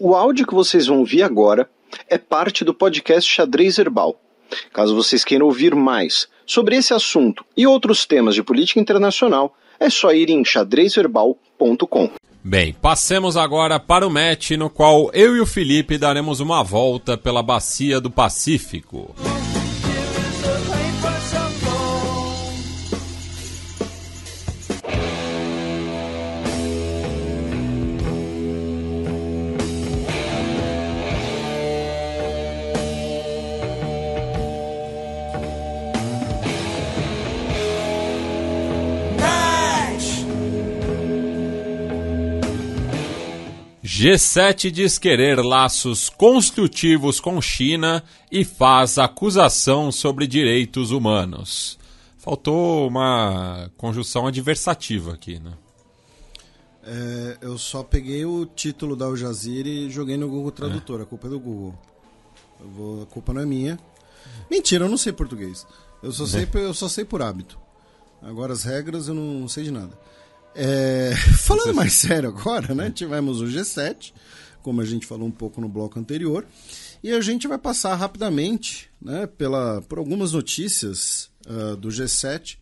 O áudio que vocês vão ouvir agora é parte do podcast Xadrez Herbal. Caso vocês queiram ouvir mais sobre esse assunto e outros temas de política internacional, é só ir em xadrezverbal.com. Bem, passemos agora para o match no qual eu e o Felipe daremos uma volta pela Bacia do Pacífico. G7 diz querer laços construtivos com China e faz acusação sobre direitos humanos. Faltou uma conjunção adversativa aqui, né? Eu só peguei o título da Al Jazeera e joguei no Google Tradutor. A culpa é do Google. A culpa não é minha. Mentira, eu não sei português. Eu só sei por hábito. Agora as regras eu não sei de nada. Falando mais sério agora, né? Tivemos o G7, como a gente falou um pouco no bloco anterior, e a gente vai passar rapidamente, né, por algumas notícias do G7,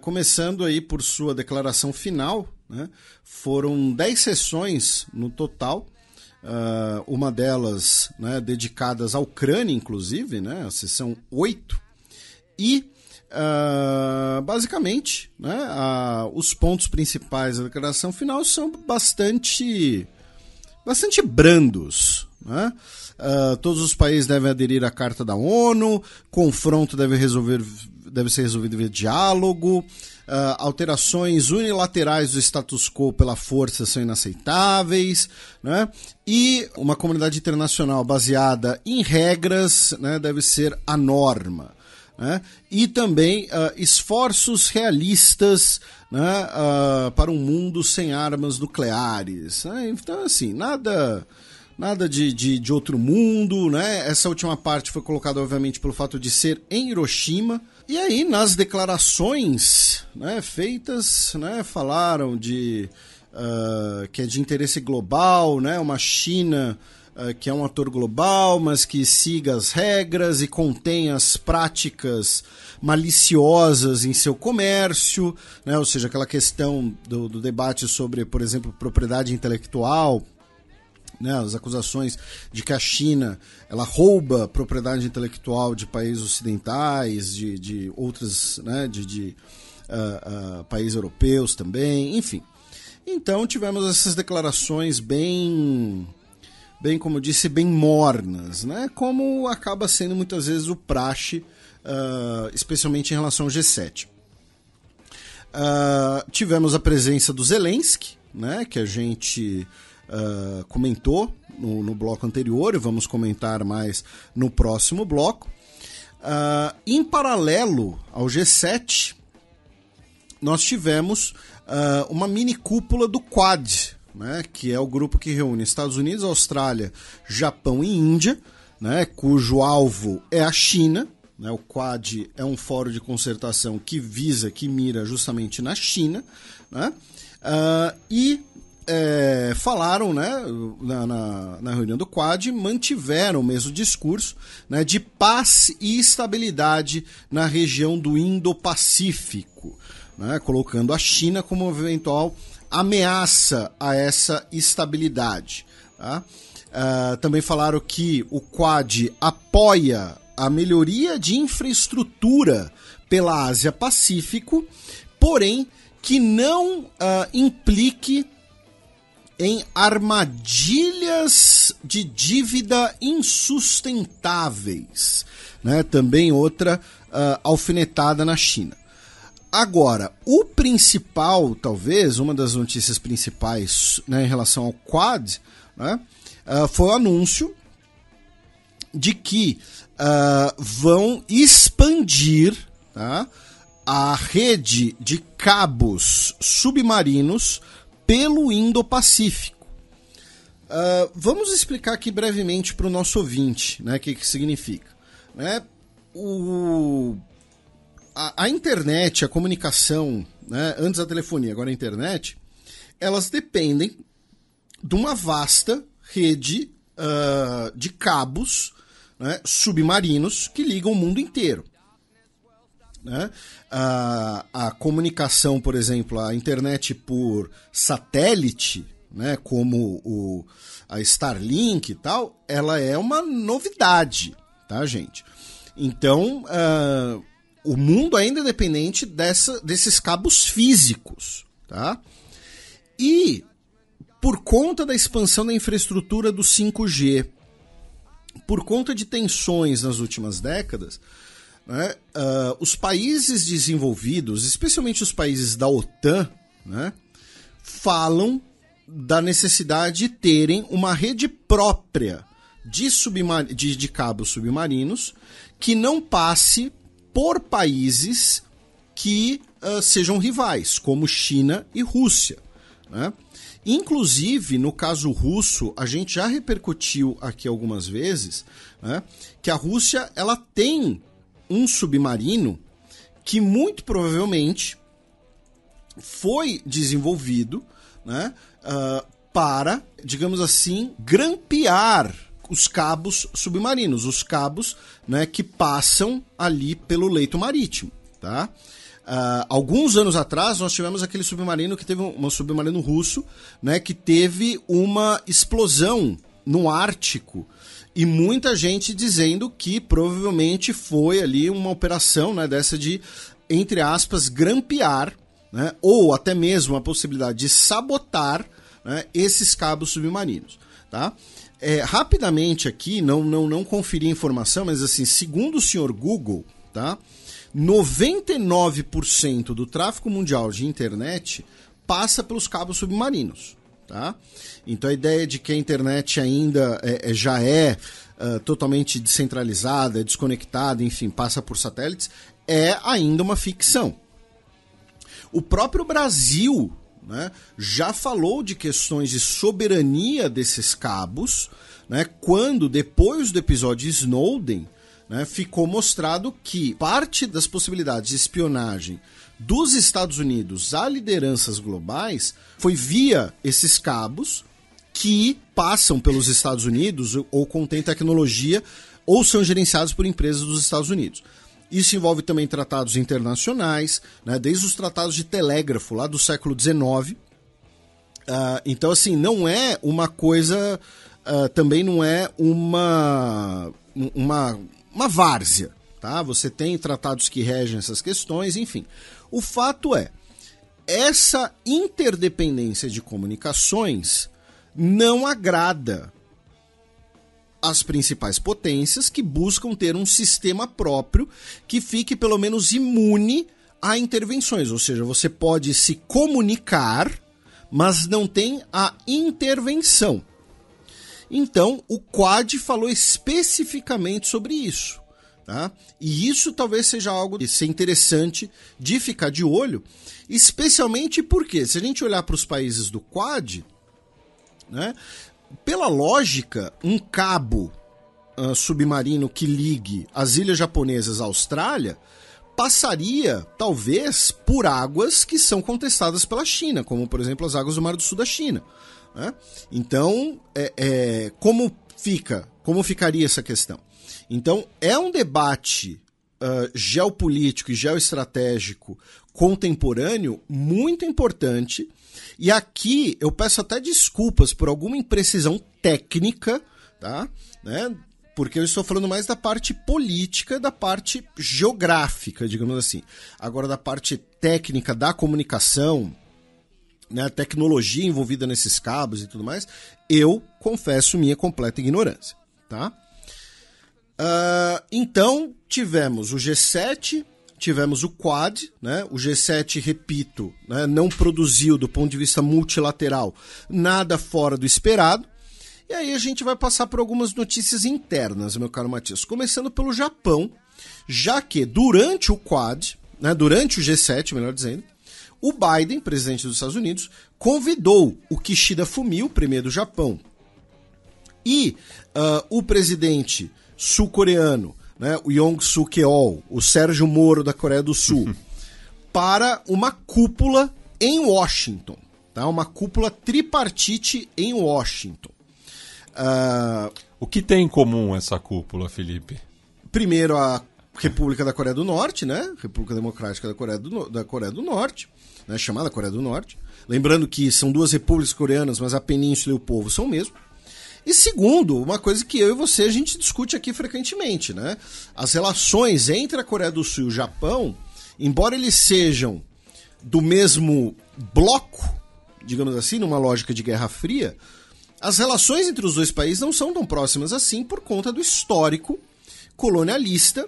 começando aí por sua declaração final, né? Foram 10 sessões no total, uma delas, né, dedicadas à Ucrânia, inclusive, né, a sessão 8, e basicamente, né, os pontos principais da declaração final são bastante brandos, né? Todos os países devem aderir à Carta da ONU, confronto deve ser resolvido via diálogo, alterações unilaterais do status quo pela força são inaceitáveis, né? E uma comunidade internacional baseada em regras, né, deve ser a norma. Né? E também esforços realistas, né, para um mundo sem armas nucleares. Né? Então, assim, nada de outro mundo. Né? Essa última parte foi colocada, obviamente, pelo fato de ser em Hiroshima. E aí, nas declarações, né, feitas, né, falaram que é de interesse global, né, uma China que é um ator global, mas que siga as regras e contém as práticas maliciosas em seu comércio, né? Ou seja, aquela questão do debate sobre, por exemplo, propriedade intelectual, né? As acusações de que a China ela rouba propriedade intelectual de países ocidentais, de outros, né? de países europeus também, enfim. Então tivemos essas declarações bem, como eu disse, bem mornas, né? Como acaba sendo muitas vezes o praxe, especialmente em relação ao G7. Tivemos a presença do Zelensky, né? Que a gente comentou no bloco anterior e vamos comentar mais no próximo bloco. Em paralelo ao G7, nós tivemos uma mini cúpula do Quad, né, que é o grupo que reúne Estados Unidos, Austrália, Japão e Índia, né, cujo alvo é a China. Né, o Quad é um fórum de concertação que mira justamente na China. Né, falaram, né, na reunião do Quad, mantiveram o mesmo discurso, né, de paz e estabilidade na região do Indo-Pacífico, né, colocando a China como eventual ameaça a essa estabilidade. Tá? Também falaram que o Quad apoia a melhoria de infraestrutura pela Ásia-Pacífico, porém que não implique em armadilhas de dívida insustentáveis. Né? Também outra alfinetada na China. Agora, o principal, talvez, uma das notícias principais, né, em relação ao Quad, né, foi o anúncio de que vão expandir, tá, a rede de cabos submarinos pelo Indo-Pacífico. Vamos explicar aqui brevemente para o nosso ouvinte, né, o que significa. Né? A internet, a comunicação, né, antes da telefonia, agora a internet, elas dependem de uma vasta rede de cabos, né, submarinos que ligam o mundo inteiro. Né? A comunicação, por exemplo, a internet por satélite, né, como a Starlink e tal, ela é uma novidade, tá, gente? Então, o mundo ainda é dependente desses cabos físicos, tá? E, por conta da expansão da infraestrutura do 5G, por conta de tensões nas últimas décadas, né, os países desenvolvidos, especialmente os países da OTAN, né, falam da necessidade de terem uma rede própria de cabos submarinos que não passe por países que sejam rivais, como China e Rússia. Né? Inclusive, no caso russo, a gente já repercutiu aqui algumas vezes, né, que a Rússia ela tem um submarino que muito provavelmente foi desenvolvido, né, para, digamos assim, grampear os cabos submarinos, os cabos, né, que passam ali pelo leito marítimo, tá? Alguns anos atrás nós tivemos aquele submarino que teve um submarino russo, né, que teve uma explosão no Ártico e muita gente dizendo que provavelmente foi ali uma operação, né, dessa de, entre aspas, grampear, né, ou até mesmo a possibilidade de sabotar, né, esses cabos submarinos, tá? Rapidamente aqui, não conferi a informação, mas assim, segundo o senhor Google, tá? 99% do tráfego mundial de internet passa pelos cabos submarinos, tá? Então a ideia de que a internet ainda já é totalmente descentralizada, desconectada, enfim, passa por satélites, é ainda uma ficção. O próprio Brasil, né, já falou de questões de soberania desses cabos, né, quando, depois do episódio Snowden, né, ficou mostrado que parte das possibilidades de espionagem dos Estados Unidos a lideranças globais foi via esses cabos que passam pelos Estados Unidos ou contêm tecnologia ou são gerenciados por empresas dos Estados Unidos. Isso envolve também tratados internacionais, né, desde os tratados de telégrafo lá do século XIX. Então, assim, não é uma coisa... também não é uma várzea, tá? Você tem tratados que regem essas questões, enfim. O fato é, essa interdependência de comunicações não agrada as principais potências que buscam ter um sistema próprio que fique pelo menos imune a intervenções. Ou seja, você pode se comunicar, mas não tem a intervenção. Então, o Quad falou especificamente sobre isso. Tá? E isso talvez seja algo de ser interessante de ficar de olho, especialmente porque, se a gente olhar para os países do Quad, né, pela lógica, um cabo submarino que ligue as ilhas japonesas à Austrália passaria, talvez, por águas que são contestadas pela China, como, por exemplo, as águas do Mar do Sul da China. Né? Então, como ficaria essa questão? Então, é um debate geopolítico e geoestratégico contemporâneo muito importante, e aqui eu peço até desculpas por alguma imprecisão técnica, tá? Né? Porque eu estou falando mais da parte política, da parte geográfica, digamos assim. Agora, da parte técnica da comunicação, né, a tecnologia envolvida nesses cabos e tudo mais, eu confesso minha completa ignorância, tá? Então, tivemos o G7, tivemos o Quad, né? O G7, repito, né, não produziu, do ponto de vista multilateral, nada fora do esperado. E aí a gente vai passar por algumas notícias internas, meu caro Matias, começando pelo Japão, já que durante o Quad, né, durante o G7, melhor dizendo, o Biden, presidente dos Estados Unidos, convidou o Kishida Fumio, premier do Japão, e o presidente sul-coreano, né, o Yoon Suk-yeol, o Sérgio Moro da Coreia do Sul, para uma cúpula em Washington, tá? Uma cúpula tripartite em Washington. O que tem em comum essa cúpula, Felipe? Primeiro, a República da Coreia do Norte, né? República Democrática da Coreia do Norte, né? Chamada Coreia do Norte. Lembrando que são duas repúblicas coreanas, mas a península e o povo são o mesmo. E segundo, uma coisa que eu e você a gente discute aqui frequentemente, né? As relações entre a Coreia do Sul e o Japão, embora eles sejam do mesmo bloco, digamos assim, numa lógica de Guerra Fria, as relações entre os dois países não são tão próximas assim por conta do histórico colonialista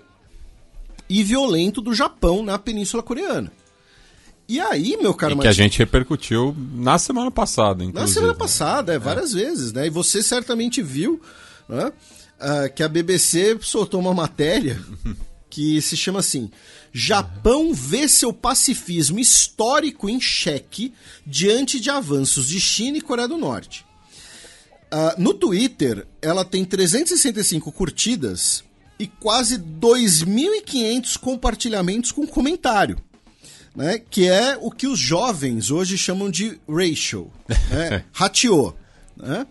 e violento do Japão na Península Coreana. E aí, meu caro Matias, que a gente repercutiu na semana passada, inclusive. Na semana passada, várias vezes, né? E você certamente viu, né, que a BBC soltou uma matéria que se chama assim: Japão vê seu pacifismo histórico em xeque diante de avanços de China e Coreia do Norte. No Twitter, ela tem 365 curtidas e quase 2.500 compartilhamentos com comentário. Né, que é o que os jovens hoje chamam de ratio, né, ratio. Né?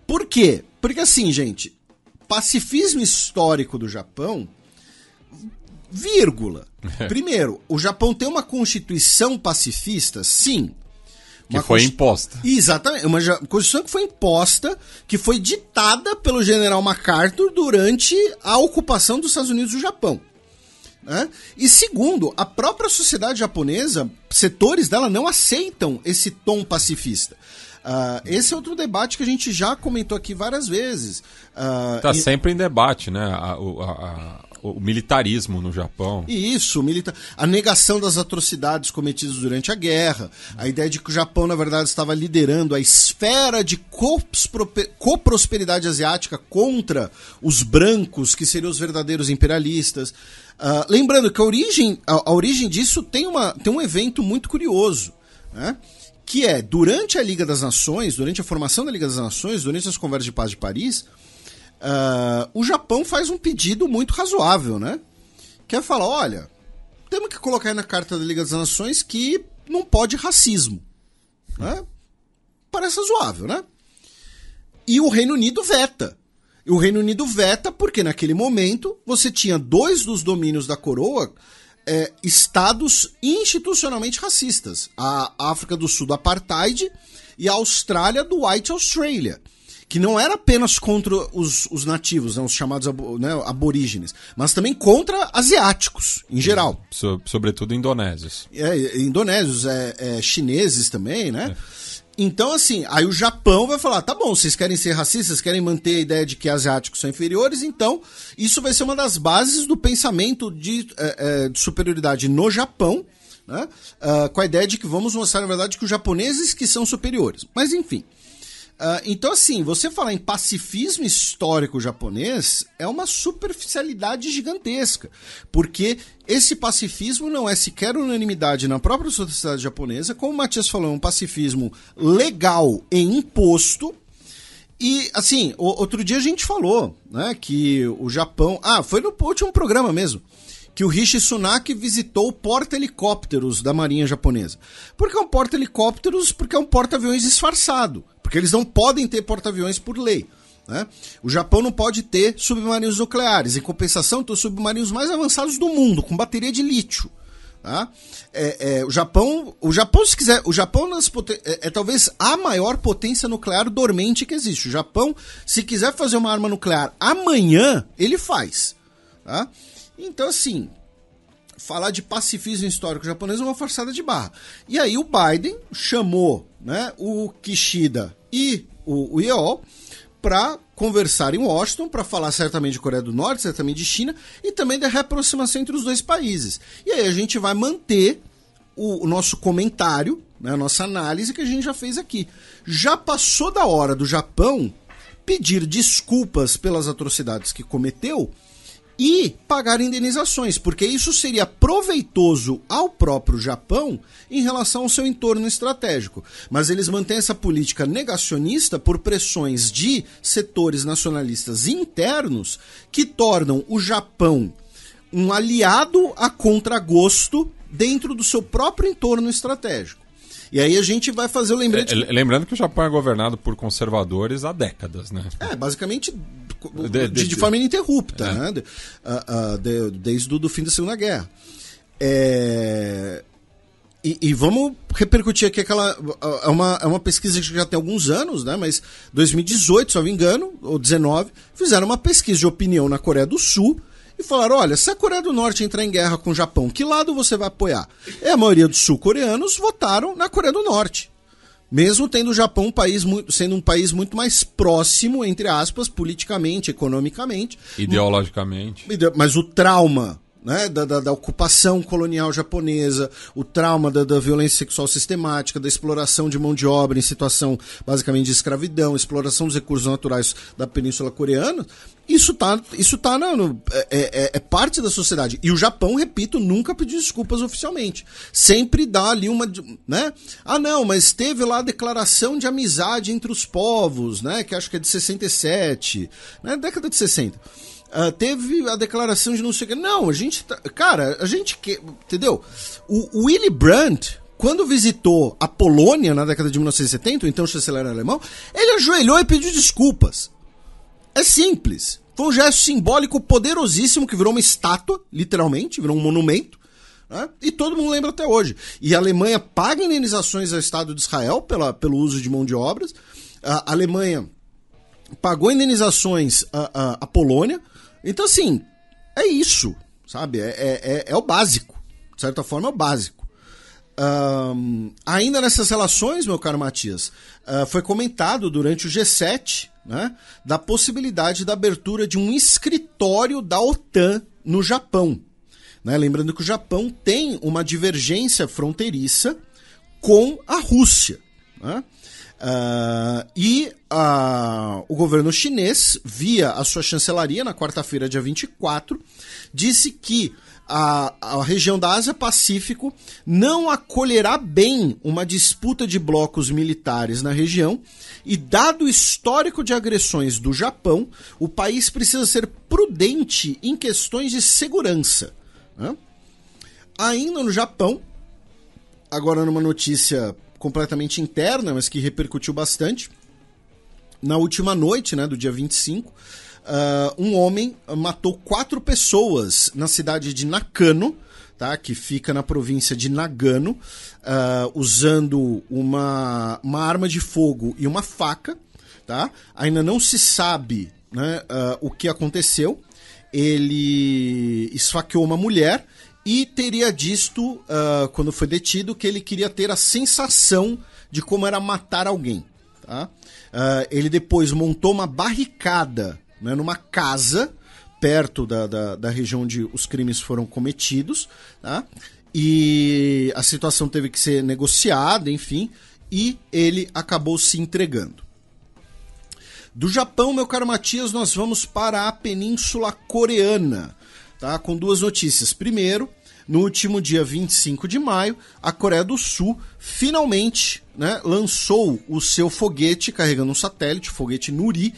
Por quê? Porque assim, gente, pacifismo histórico do Japão, vírgula. Primeiro, o Japão tem uma constituição pacifista, sim. Que foi imposta. Exatamente, uma constituição que foi imposta, que foi ditada pelo general MacArthur durante a ocupação dos Estados Unidos do Japão. Né? E segundo, a própria sociedade japonesa, setores dela não aceitam esse tom pacifista. Esse é outro debate que a gente já comentou aqui várias vezes. Está sempre em debate, né? O militarismo no Japão. Isso, a negação das atrocidades cometidas durante a guerra, a ideia de que o Japão, na verdade, estava liderando a esfera de coprosperidade asiática contra os brancos, que seriam os verdadeiros imperialistas. Lembrando que a origem disso tem um evento muito curioso, né? Que é, durante a Liga das Nações, durante a formação da Liga das Nações, durante as conversas de paz de Paris, o Japão faz um pedido muito razoável, né? Que é falar, olha, temos que colocar aí na Carta da Liga das Nações que não pode racismo. Né? Parece razoável, né? E o Reino Unido veta. E o Reino Unido veta porque naquele momento você tinha dois dos domínios da coroa estados institucionalmente racistas. A África do Sul do Apartheid e a Austrália do White Australia. Que não era apenas contra os nativos, né, os chamados aborígenes, mas também contra asiáticos, em geral. Sobretudo indonésios. Indonésios, chineses também, né? Então, assim, aí o Japão vai falar, tá bom, vocês querem ser racistas, querem manter a ideia de que asiáticos são inferiores, então isso vai ser uma das bases do pensamento de superioridade no Japão, né? Com a ideia de que vamos mostrar, na verdade, que os japoneses que são superiores. Mas, enfim. Então, assim, você falar em pacifismo histórico japonês é uma superficialidade gigantesca, porque esse pacifismo não é sequer unanimidade na própria sociedade japonesa, como o Matias falou, é um pacifismo legal e imposto. E, assim, outro dia a gente falou, né, que o Japão... foi no último programa mesmo, que o Rishi Sunak visitou o porta-helicópteros da Marinha Japonesa. Por que é um porta-helicópteros? Porque é um porta-aviões disfarçado. Porque eles não podem ter porta-aviões por lei. Né? O Japão não pode ter submarinos nucleares. Em compensação, tem os submarinos mais avançados do mundo, com bateria de lítio. Tá? O Japão, se quiser, é talvez a maior potência nuclear dormente que existe. O Japão, se quiser fazer uma arma nuclear amanhã, ele faz. Tá? Então, assim, falar de pacifismo histórico japonês é uma forçada de barra. E aí o Biden chamou, né, o Kishida e o Yeol para conversar em Washington, para falar certamente de Coreia do Norte, certamente de China, e também da reaproximação entre os dois países. E aí a gente vai manter o nosso comentário, né, a nossa análise que a gente já fez aqui. Já passou da hora do Japão pedir desculpas pelas atrocidades que cometeu e pagar indenizações, porque isso seria proveitoso ao próprio Japão em relação ao seu entorno estratégico. Mas eles mantêm essa política negacionista por pressões de setores nacionalistas internos que tornam o Japão um aliado a contragosto dentro do seu próprio entorno estratégico. E aí a gente vai fazer o lembrete... Lembrando que o Japão é governado por conservadores há décadas, né? Basicamente de forma ininterrupta, né? Desde o fim da Segunda Guerra. E vamos repercutir aqui é uma pesquisa que já tem alguns anos, né? Mas 2018, se não me engano, ou 19, fizeram uma pesquisa de opinião na Coreia do Sul e falaram, olha, se a Coreia do Norte entrar em guerra com o Japão, que lado você vai apoiar? E a maioria dos sul-coreanos votaram na Coreia do Norte. Mesmo tendo o Japão sendo um país muito mais próximo, entre aspas, politicamente, economicamente. Ideologicamente. Mas o trauma, né, da ocupação colonial japonesa, o trauma da violência sexual sistemática, da exploração de mão de obra em situação basicamente de escravidão, exploração dos recursos naturais da Península Coreana, isso é parte da sociedade. E o Japão, repito, nunca pediu desculpas oficialmente. Sempre dá ali uma... né? Ah, não, mas teve lá a declaração de amizade entre os povos, né, que acho que é de 67, né, década de 60. Teve a declaração de não sei o que. Não, a gente... entendeu? O Willy Brandt, quando visitou a Polônia na década de 1970, então o chanceler alemão, ele ajoelhou e pediu desculpas. É simples. Foi um gesto simbólico poderosíssimo que virou uma estátua, literalmente, virou um monumento, né? E todo mundo lembra até hoje. E a Alemanha paga indenizações ao Estado de Israel pelo uso de mão de obras. A Alemanha pagou indenizações à Polônia. Então, assim, é isso, sabe? É o básico. De certa forma, é o básico. Ainda nessas relações, meu caro Matias, foi comentado durante o G7, né, da possibilidade da abertura de um escritório da OTAN no Japão. Né? Lembrando que o Japão tem uma divergência fronteiriça com a Rússia. Né? O governo chinês, via a sua chancelaria, na quarta-feira, dia 24, disse que a região da Ásia-Pacífico não acolherá bem uma disputa de blocos militares na região e, dado o histórico de agressões do Japão, o país precisa ser prudente em questões de segurança. Né? Ainda no Japão, agora numa notícia completamente interna, mas que repercutiu bastante, na última noite, né, do dia 25, um homem matou 4 pessoas na cidade de Nakano, tá, que fica na província de Nagano, usando uma arma de fogo e uma faca. Tá? Ainda não se sabe, né, o que aconteceu. Ele esfaqueou uma mulher e teria dito, quando foi detido, que ele queria ter a sensação de como era matar alguém. Tá? Ele depois montou uma barricada, né, numa casa perto da região onde os crimes foram cometidos, tá? E a situação teve que ser negociada, enfim, e ele acabou se entregando. Do Japão, meu caro Matias, nós vamos para a Península Coreana, tá? Com 2 notícias. Primeiro, no último dia 25 de maio, a Coreia do Sul finalmente, né, lançou o seu foguete carregando um satélite, o foguete Nuri,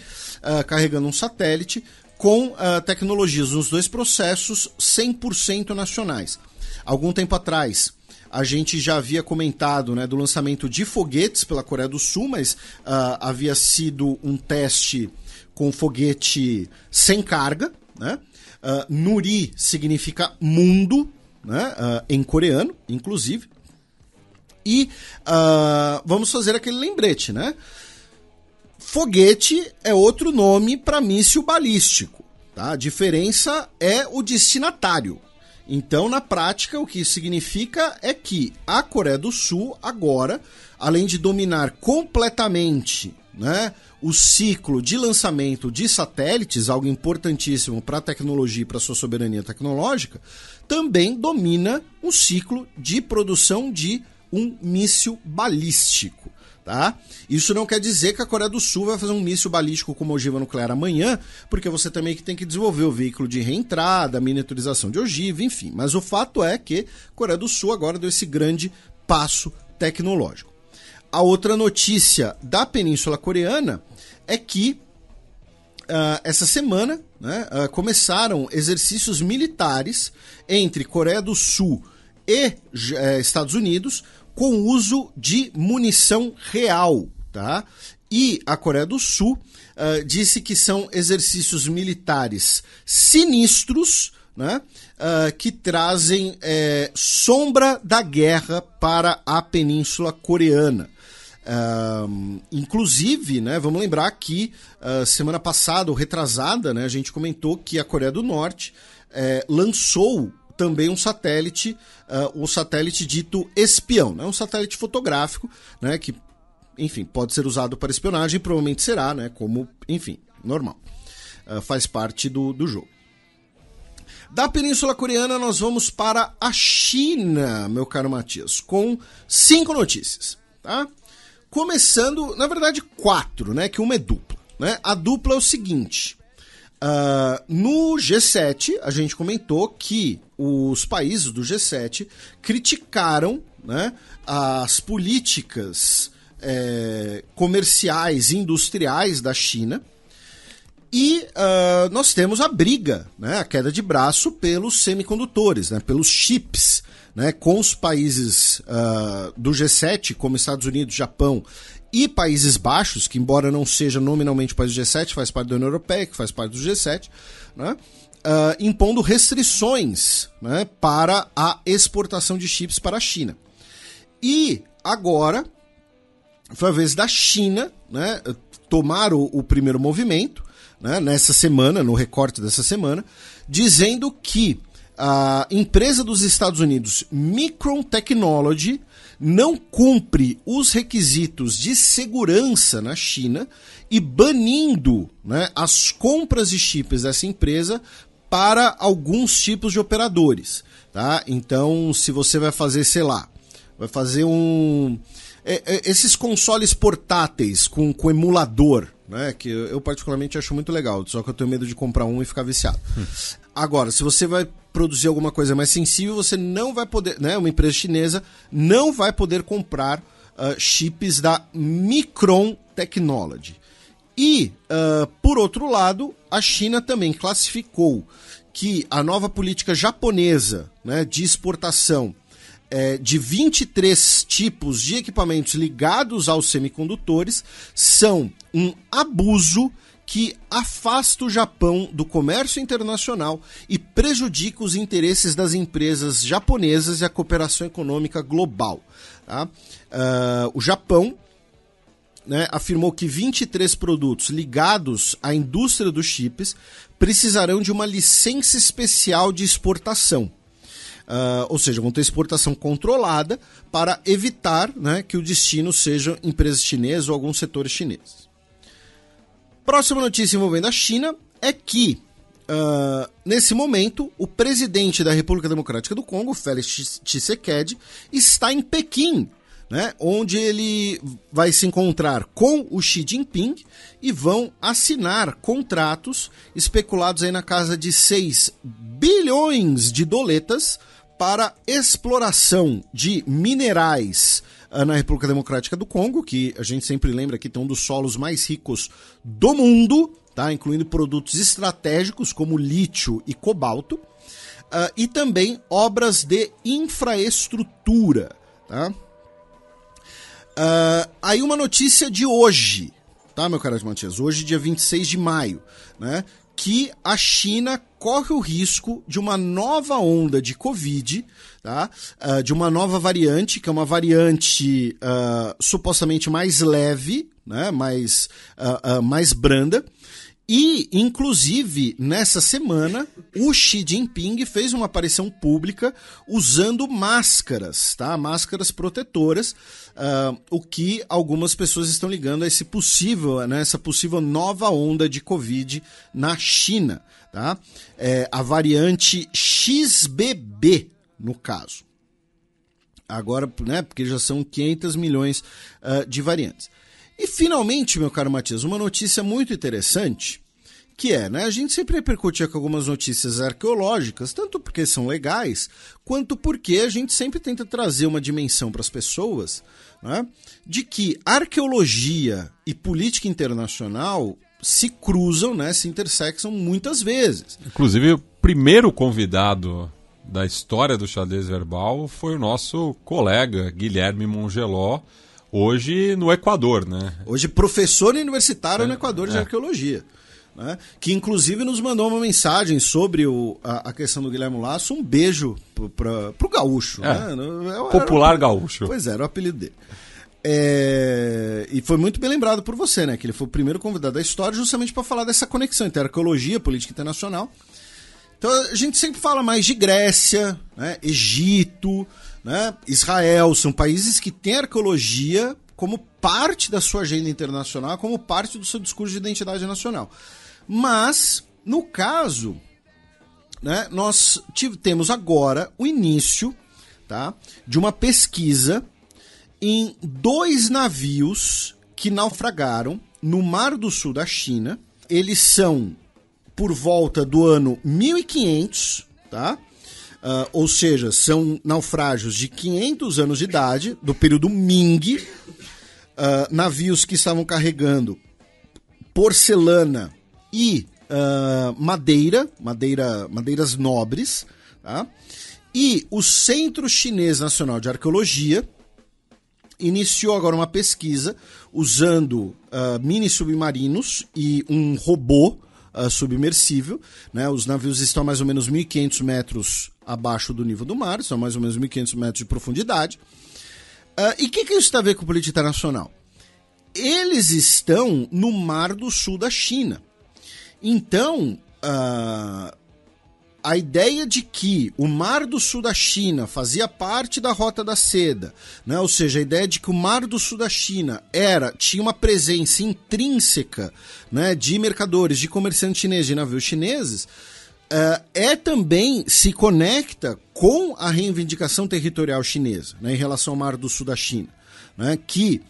carregando um satélite, com tecnologias nos 2 processos 100% nacionais. Algum tempo atrás, a gente já havia comentado, né, do lançamento de foguetes pela Coreia do Sul, mas havia sido um teste com foguete sem carga. Né? Nuri significa mundo, né, em coreano, inclusive. E vamos fazer aquele lembrete, né? Foguete é outro nome para míssil balístico. Tá? A diferença é o destinatário. Então, na prática, o que isso significa é que a Coreia do Sul, agora, além de dominar completamente, né, o ciclo de lançamento de satélites, algo importantíssimo para a tecnologia e para a sua soberania tecnológica, também domina o ciclo de produção de um míssil balístico. Tá? Isso não quer dizer que a Coreia do Sul vai fazer um míssil balístico com uma ogiva nuclear amanhã, porque você também tem que desenvolver o veículo de reentrada, a miniaturização de ogiva, enfim. Mas o fato é que a Coreia do Sul agora deu esse grande passo tecnológico. A outra notícia da Península Coreana é que essa semana, né, começaram exercícios militares entre Coreia do Sul e Estados Unidos com uso de munição real, tá? E a Coreia do Sul disse que são exercícios militares sinistros, né, que trazem sombra da guerra para a Península Coreana. Inclusive, né, vamos lembrar que semana passada, ou retrasada, né, a gente comentou que a Coreia do Norte lançou também um satélite, o satélite dito espião, né, um satélite fotográfico, né, que, enfim, pode ser usado para espionagem, provavelmente será, né, como, enfim, normal. Faz parte do jogo. Da Península Coreana, nós vamos para a China, meu caro Matias, com 5 notícias, tá? Começando, na verdade, 4, né? Que uma é dupla, né? A dupla é o seguinte: no G7, a gente comentou que os países do G7 criticaram, né, as políticas comerciais e industriais da China. E nós temos a briga, né, a queda de braço pelos semicondutores, né, pelos chips, né, com os países do G7, como Estados Unidos, Japão e Países Baixos, que embora não seja nominalmente país do G7, faz parte da União Europeia, que faz parte do G7, né, impondo restrições, né, para a exportação de chips para a China. E agora foi a vez da China, né, tomar o primeiro movimento, né, nessa semana, no recorte dessa semana, dizendo que a empresa dos Estados Unidos, Micron Technology, não cumpre os requisitos de segurança na China e banindo, né, as compras de chips dessa empresa para alguns tipos de operadores. Tá? Então, se você vai fazer, sei lá, vai fazer esses consoles portáteis com emulador, né, que eu particularmente acho muito legal, só que eu tenho medo de comprar um e ficar viciado. Agora, se você vai produzir alguma coisa mais sensível, você não vai poder, né, uma empresa chinesa não vai poder comprar chips da Micron Technology. E, por outro lado, a China também classificou que a nova política japonesa, né, de exportação de 23 tipos de equipamentos ligados aos semicondutores são um abuso que afasta o Japão do comércio internacional e prejudica os interesses das empresas japonesas e a cooperação econômica global. Tá? O Japão, né, afirmou que 23 produtos ligados à indústria dos chips precisarão de uma licença especial de exportação. Ou seja, vão ter exportação controlada para evitar, né, que o destino seja empresas chinesas ou alguns setores chineses. Próxima notícia envolvendo a China é que, nesse momento, o presidente da República Democrática do Congo, Félix Tshisekedi, está em Pequim, né, onde ele vai se encontrar com o Xi Jinping e vão assinar contratos especulados aí na casa de 6 bilhões de doletas para exploração de minerais na República Democrática do Congo, que a gente sempre lembra que tem um dos solos mais ricos do mundo, tá? Incluindo produtos estratégicos como lítio e cobalto, e também obras de infraestrutura. Tá? Aí uma notícia de hoje, tá, meu caro Matias? Hoje, dia 26 de maio, né? Que a China corre o risco de uma nova onda de Covid, tá? De uma nova variante, que é uma variante supostamente mais leve, né? mais branda. E, inclusive, nessa semana, o Xi Jinping fez uma aparição pública usando máscaras, tá? Máscaras protetoras, o que algumas pessoas estão ligando a essa possível nova onda de Covid na China, tá? A variante XBB, no caso. Agora, né, porque já são 500 milhões de variantes. E finalmente, meu caro Matias, uma notícia muito interessante, que é, né, a gente sempre repercute aqui algumas notícias arqueológicas, tanto porque são legais, quanto porque a gente sempre tenta trazer uma dimensão para as pessoas, né, de que arqueologia e política internacional se cruzam, né, se intersecam muitas vezes. Inclusive, o primeiro convidado da história do xadrez verbal foi o nosso colega Guilherme Mongeló, hoje no Equador, né? Hoje professor universitário no Equador de arqueologia. Né? Que inclusive nos mandou uma mensagem sobre a questão do Guilherme Lasso. Um beijo pro gaúcho. Né? Popular gaúcho. Pois era o apelido dele. E foi muito bem lembrado por você, né? Que ele foi o primeiro convidado da história justamente para falar dessa conexão entre arqueologia, política internacional. Então a gente sempre fala mais de Grécia, né? Egito, né? Israel, são países que têm arqueologia como parte da sua agenda internacional, como parte do seu discurso de identidade nacional. Mas, no caso, né, nós temos agora o início, tá, de uma pesquisa em 2 navios que naufragaram no Mar do Sul da China. Eles são por volta do ano 1500, tá? Ou seja, são naufrágios de 500 anos de idade, do período Ming, navios que estavam carregando porcelana e madeiras nobres, tá? E o Centro Chinês Nacional de Arqueologia iniciou agora uma pesquisa usando mini submarinos e um robô submersível, né? Os navios estão a mais ou menos 1.500 metros abaixo do nível do mar, são mais ou menos 1.500 metros de profundidade. E o que isso tem a ver com política internacional? Eles estão no Mar do Sul da China. Então, a ideia de que o Mar do Sul da China fazia parte da Rota da Seda, né? Ou seja, a ideia de que o Mar do Sul da China tinha uma presença intrínseca, né, de mercadores, de comerciantes chineses, de navios chineses, também se conecta com a reivindicação territorial chinesa, né, em relação ao Mar do Sul da China, né, que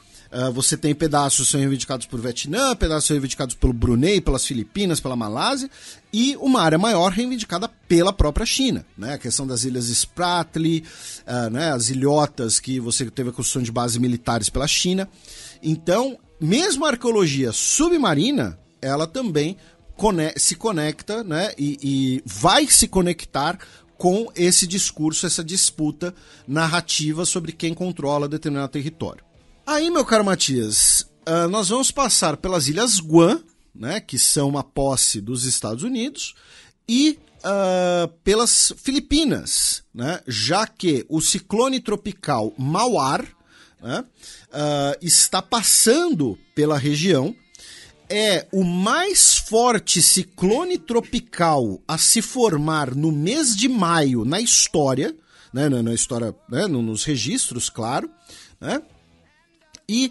você tem pedaços que são reivindicados por Vietnã, pedaços reivindicados pelo Brunei, pelas Filipinas, pela Malásia, e uma área maior reivindicada pela própria China, né? A questão das ilhas Spratly, né? As ilhotas que você teve a construção de bases militares pela China. Então, mesmo a arqueologia submarina, ela também se conecta, né? E vai se conectar com esse discurso, essa disputa narrativa sobre quem controla determinado território. Aí, meu caro Matias, nós vamos passar pelas Ilhas Guam, né, que são uma posse dos Estados Unidos, e pelas Filipinas, né, já que o ciclone tropical Mawar, né, está passando pela região. É o mais forte ciclone tropical a se formar no mês de maio na história, né, na história, né, nos registros, claro, né? E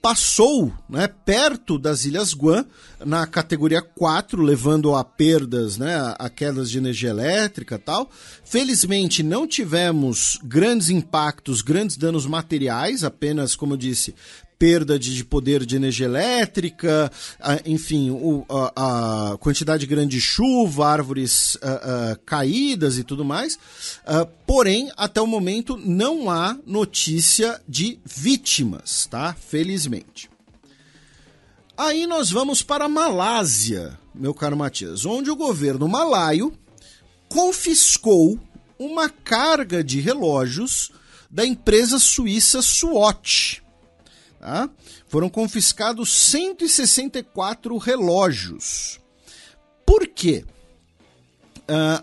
passou, né, perto das Ilhas Guam, na categoria 4, levando a perdas, né, a quedas de energia elétrica e tal. Felizmente não tivemos grandes impactos, grandes danos materiais, apenas, como eu disse, perda de poder de energia elétrica, enfim, a quantidade grande de chuva, árvores caídas e tudo mais. Porém, até o momento não há notícia de vítimas, tá? Felizmente. Aí nós vamos para a Malásia, meu caro Matias, onde o governo malaio confiscou uma carga de relógios da empresa suíça Swatch. Tá? Foram confiscados 164 relógios. Por quê?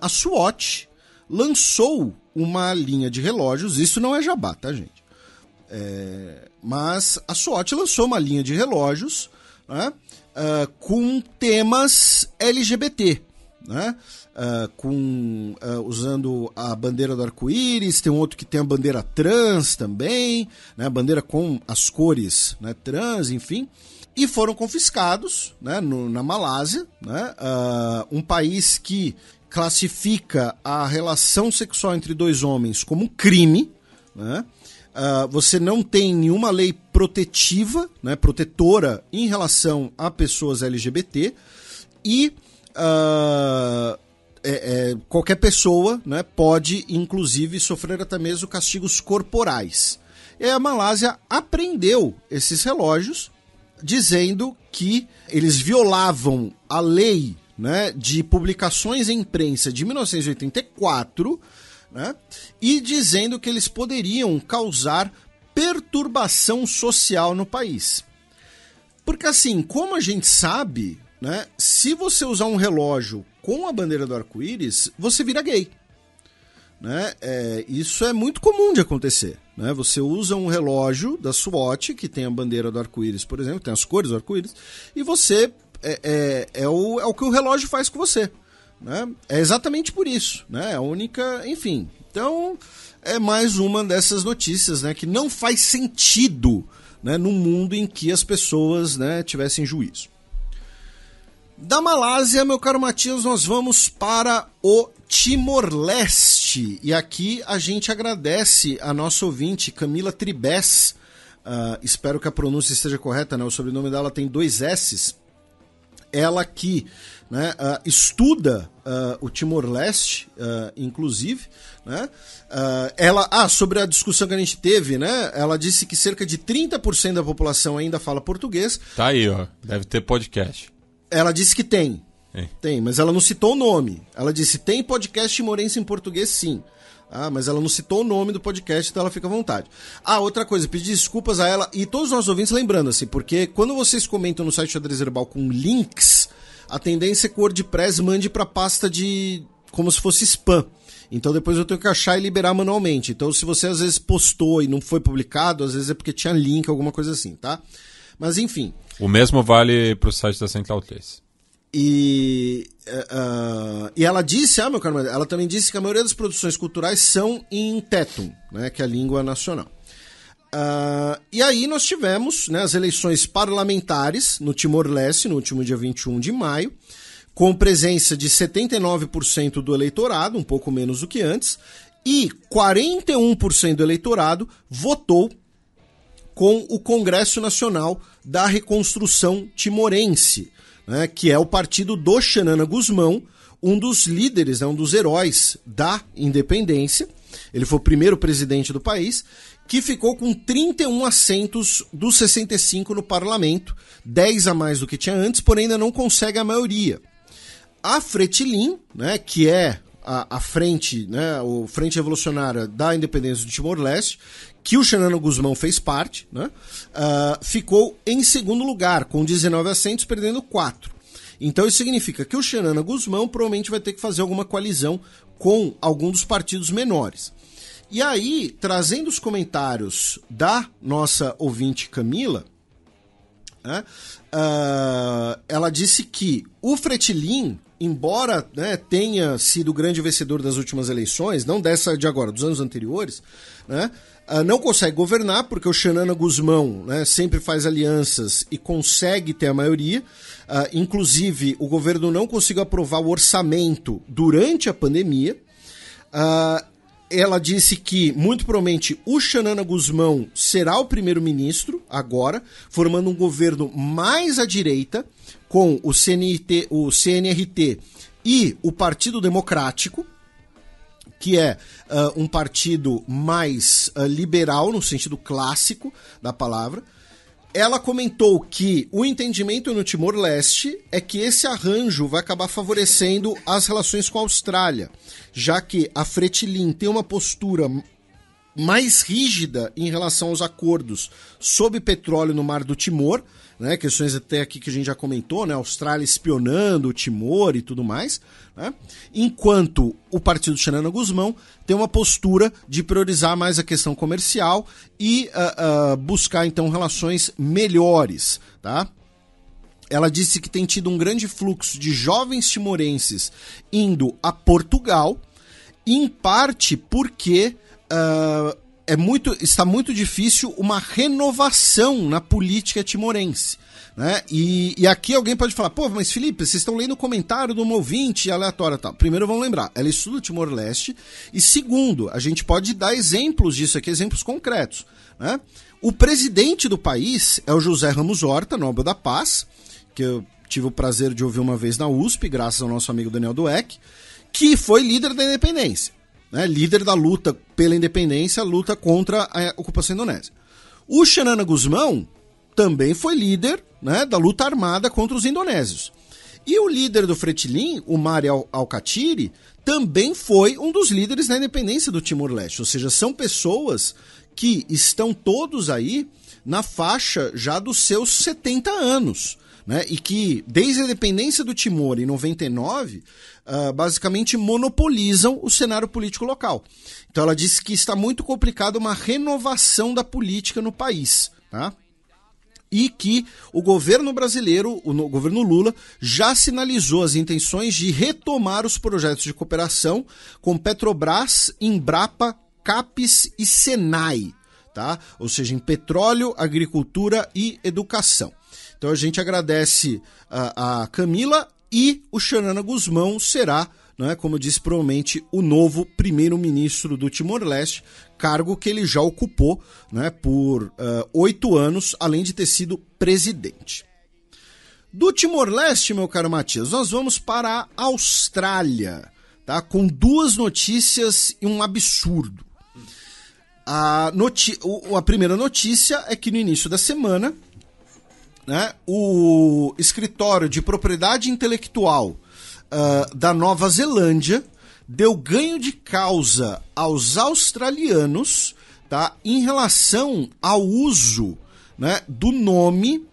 A Swatch lançou uma linha de relógios, isso não é jabá, tá, gente? Mas a Swatch lançou uma linha de relógios, né, com temas LGBT, né? Usando a bandeira do arco-íris, tem um outro que tem a bandeira trans também, né? Bandeira com as cores, né, trans, enfim, e foram confiscados, né, na Malásia, né? Um país que classifica a relação sexual entre dois homens como um crime, né? Você não tem nenhuma lei protetiva, né, protetora em relação a pessoas LGBT, e qualquer pessoa, né, pode, inclusive, sofrer até mesmo castigos corporais. E a Malásia apreendeu esses relógios, dizendo que eles violavam a lei né, de publicações em imprensa de 1984, né, e dizendo que eles poderiam causar perturbação social no país. Porque assim, como a gente sabe, né, se você usar um relógio com a bandeira do arco-íris, você vira gay. Né? Isso é muito comum de acontecer. Né? Você usa um relógio da SWAT, que tem a bandeira do arco-íris, por exemplo, tem as cores do arco-íris, e você é o que o relógio faz com você. Né? É exatamente por isso. Né? A única, enfim. Então, é mais uma dessas notícias, né, que não faz sentido, né, num mundo em que as pessoas, né, tivessem juízo. Da Malásia, meu caro Matias, nós vamos para o Timor-Leste. E aqui a gente agradece a nossa ouvinte, Camila Tribes. Espero que a pronúncia esteja correta, né? O sobrenome dela tem 2 S's. Ela que, né, estuda o Timor-Leste, inclusive, né? Sobre a discussão que a gente teve, né? Ela disse que cerca de 30% da população ainda fala português. Tá aí, ó. Deve ter podcast. Ela disse que tem. Tem, mas ela não citou o nome. Ela disse, tem podcast timorense em português, sim. Mas ela não citou o nome do podcast, então ela fica à vontade. Outra coisa, pedir desculpas a ela e todos os nossos ouvintes, lembrando assim, porque quando vocês comentam no site Xadrez Herbal com links, a tendência é que o WordPress mande pra pasta de... como se fosse spam. Então depois eu tenho que achar e liberar manualmente. Então se você às vezes postou e não foi publicado, às vezes é porque tinha link, alguma coisa assim, tá? Mas enfim... O mesmo vale para o site da Central 3. E ela disse, meu caro, ela também disse que a maioria das produções culturais são em Tetum, né, que é a língua nacional. E aí nós tivemos, né, as eleições parlamentares no Timor-Leste, no último dia 21 de maio, com presença de 79% do eleitorado, um pouco menos do que antes, e 41% do eleitorado votou com o Congresso Nacional da Reconstrução Timorense, né, que é o partido do Xanana Gusmão, um dos líderes, né, um dos heróis da independência. Ele foi o primeiro presidente do país, que ficou com 31 assentos dos 65 no parlamento, 10 a mais do que tinha antes, porém ainda não consegue a maioria. A Fretilin, né, que é a frente, né, o Frente Revolucionária da Independência do Timor-Leste, que o Xanana Gusmão fez parte, né, ficou em segundo lugar, com 19 assentos, perdendo 4. Então isso significa que o Xanana Gusmão provavelmente vai ter que fazer alguma coalizão com algum dos partidos menores. E aí, trazendo os comentários da nossa ouvinte Camila, né, ela disse que o Fretilin, embora, né, tenha sido o grande vencedor das últimas eleições, não dessa de agora, dos anos anteriores, né, não consegue governar porque o Xanana Gusmão, né, sempre faz alianças e consegue ter a maioria. Inclusive, o governo não conseguiu aprovar o orçamento durante a pandemia. Ela disse que, muito provavelmente, o Xanana Gusmão será o primeiro-ministro agora, formando um governo mais à direita, com o CNRT e o Partido Democrático, que é um partido mais liberal, no sentido clássico da palavra. Ela comentou que o entendimento no Timor-Leste é que esse arranjo vai acabar favorecendo as relações com a Austrália, já que a Fretilin tem uma postura mais rígida em relação aos acordos sobre petróleo no Mar do Timor, né, questões até aqui que a gente já comentou, né, a Austrália espionando o Timor e tudo mais, né, enquanto o partido Xanana Gusmão tem uma postura de priorizar mais a questão comercial e buscar então relações melhores, tá? Ela disse que tem tido um grande fluxo de jovens timorenses indo a Portugal, em parte porque está muito difícil uma renovação na política timorense, né? E aqui alguém pode falar, pô, mas Felipe, vocês estão lendo o comentário de uma ouvinte aleatória, tal. Primeiro, vamos lembrar, ela estuda o Timor-Leste, e segundo, a gente pode dar exemplos disso aqui, exemplos concretos, né? O presidente do país é o José Ramos Horta, Nobel da Paz, que eu tive o prazer de ouvir uma vez na USP, graças ao nosso amigo Daniel Dueck, que foi líder da independência, né? Líder da luta pela independência, luta contra a ocupação indonésia. O Xanana Gusmão também foi líder, né, da luta armada contra os indonésios. E o líder do Fretilin, o Mari Alkatiri, também foi um dos líderes na independência do Timor-Leste. Ou seja, são pessoas que estão todos aí na faixa já dos seus 70 anos. Né, e que, desde a independência do Timor, em 99, basicamente monopolizam o cenário político local. Então ela disse que está muito complicado uma renovação da política no país. Tá? E que o governo brasileiro, o governo Lula, já sinalizou as intenções de retomar os projetos de cooperação com Petrobras, Embrapa, CAPES e Senai. Tá? Ou seja, em petróleo, agricultura e educação. Então a gente agradece a Camila, e o Xanana Gusmão será, né, como eu disse, provavelmente o novo primeiro-ministro do Timor-Leste, cargo que ele já ocupou, né, por 8 anos, além de ter sido presidente. Do Timor-Leste, meu caro Matias, nós vamos para a Austrália, tá, com 2 notícias e um absurdo. A primeira notícia é que no início da semana, né, o escritório de propriedade intelectual da Nova Zelândia deu ganho de causa aos australianos, tá, em relação ao uso, né, do nome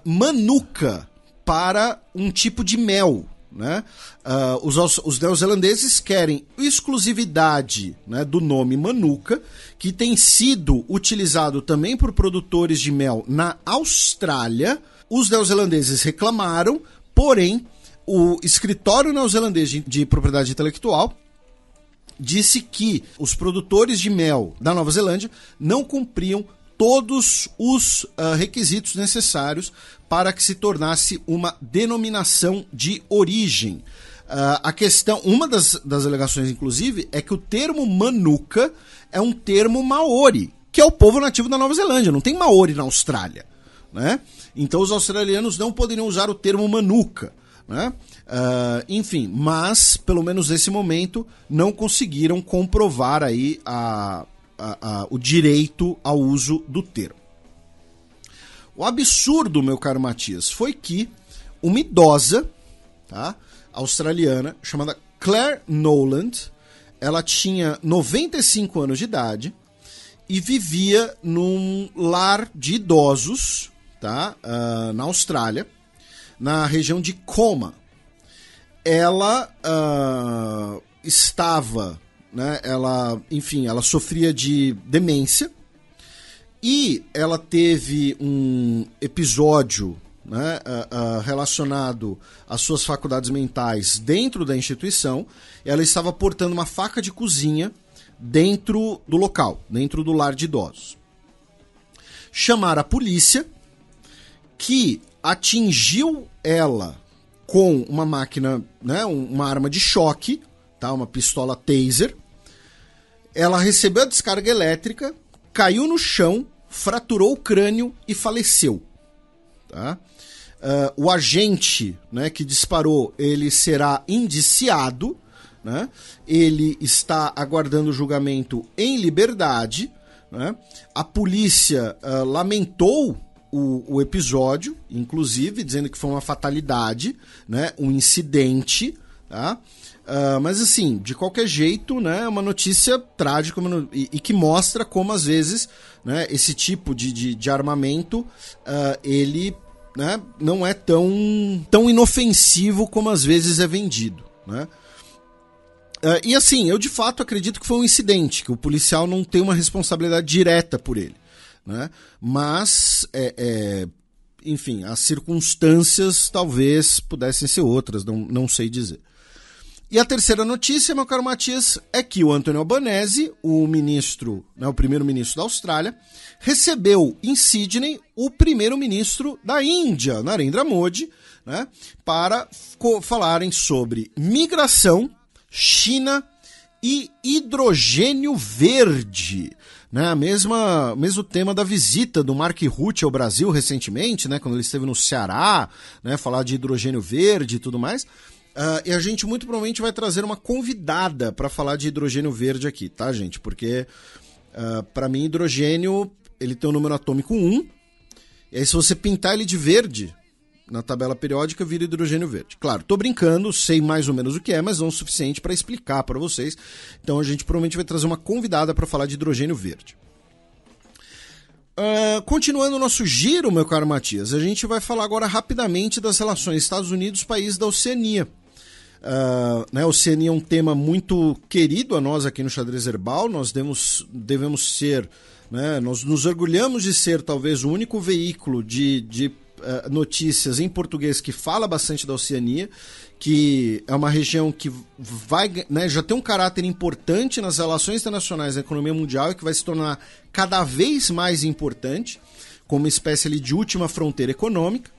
Manuka para um tipo de mel. Né? Os neozelandeses querem exclusividade, né, do nome Manuka, que tem sido utilizado também por produtores de mel na Austrália. Os neozelandeses reclamaram, porém o escritório neozelandês de propriedade intelectual disse que os produtores de mel da Nova Zelândia não cumpriam todos os requisitos necessários para que se tornasse uma denominação de origem. A questão, uma das alegações, inclusive, é que o termo Manuka é um termo maori, que é o povo nativo da Nova Zelândia. Não tem maori na Austrália, né? Então os australianos não poderiam usar o termo Manuka, né? Enfim, mas, pelo menos nesse momento, não conseguiram comprovar aí o direito ao uso do termo. O absurdo, meu caro Matias, foi que uma idosa, tá, australiana chamada Claire Noland, ela tinha 95 anos de idade e vivia num lar de idosos, tá, na Austrália, na região de Coma. Ela estava, né, ela sofria de demência e ela teve um episódio, né, relacionado às suas faculdades mentais dentro da instituição. Ela estava portando uma faca de cozinha dentro do local, dentro do lar de idosos. Chamaram a polícia, que atingiu ela com uma máquina, né, uma arma de choque, tá, uma pistola taser. Ela recebeu a descarga elétrica, caiu no chão, fraturou o crânio e faleceu. Tá? O agente, né, que disparou, ele será indiciado, né? Ele está aguardando julgamento em liberdade, né? A polícia lamentou o episódio, inclusive, dizendo que foi uma fatalidade, né, um incidente, tá? Mas assim, de qualquer jeito, né, é uma notícia trágica e que mostra como às vezes, né, esse tipo de armamento ele, né, não é tão inofensivo como às vezes é vendido, né? E assim, eu de fato acredito que foi um incidente, que o policial não tem uma responsabilidade direta por ele, né? Mas enfim, as circunstâncias talvez pudessem ser outras, não sei dizer. E a terceira notícia, meu caro Matias, é que o Anthony Albanese, o ministro, né, o primeiro-ministro da Austrália, recebeu em Sydney o primeiro-ministro da Índia, Narendra Modi, né, para falarem sobre migração, China e hidrogênio verde. Né, mesmo tema da visita do Mark Rutte ao Brasil recentemente, né, quando ele esteve no Ceará, né, falar de hidrogênio verde e tudo mais. E a gente muito provavelmente vai trazer uma convidada para falar de hidrogênio verde aqui, tá, gente? Porque, para mim, hidrogênio, ele tem o número atômico 1, e aí se você pintar ele de verde, na tabela periódica vira hidrogênio verde. Claro, tô brincando, sei mais ou menos o que é, mas não o suficiente para explicar para vocês. Então a gente provavelmente vai trazer uma convidada para falar de hidrogênio verde. Continuando o nosso giro, meu caro Matias, a gente vai falar agora rapidamente das relações Estados Unidos-país da Oceania. A Oceania é um tema muito querido a nós aqui no Xadrez Herbal. Nós devemos ser, né, nós nos orgulhamos de ser talvez o único veículo de notícias em português que fala bastante da Oceania, que é uma região que vai, né, já tem um caráter importante nas relações internacionais da economia mundial e que vai se tornar cada vez mais importante, como uma espécie ali de última fronteira econômica.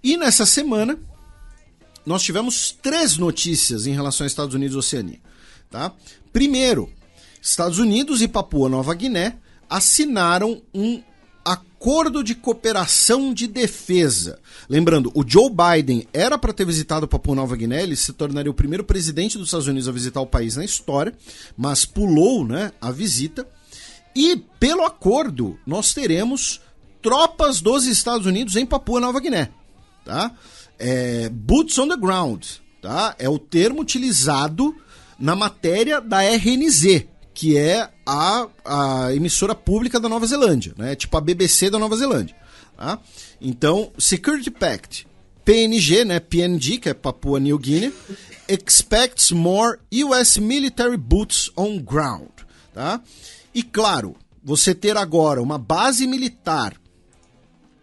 E nessa semana nós tivemos 3 notícias em relação aos Estados Unidos e Oceania. Tá? Primeiro, Estados Unidos e Papua Nova Guiné assinaram um acordo de cooperação de defesa. Lembrando, o Joe Biden era para ter visitado Papua Nova Guiné, ele se tornaria o primeiro presidente dos Estados Unidos a visitar o país na história, mas pulou, né, a visita. E, pelo acordo, nós teremos tropas dos Estados Unidos em Papua Nova Guiné. Tá? Boots on the ground. Tá? É o termo utilizado na matéria da RNZ, que é a emissora pública da Nova Zelândia, né? Tipo a BBC da Nova Zelândia. Tá? Então, Security Pact, PNG, né? PNG, que é Papua New Guinea, expects more US military boots on ground. Tá? E claro, você ter agora uma base militar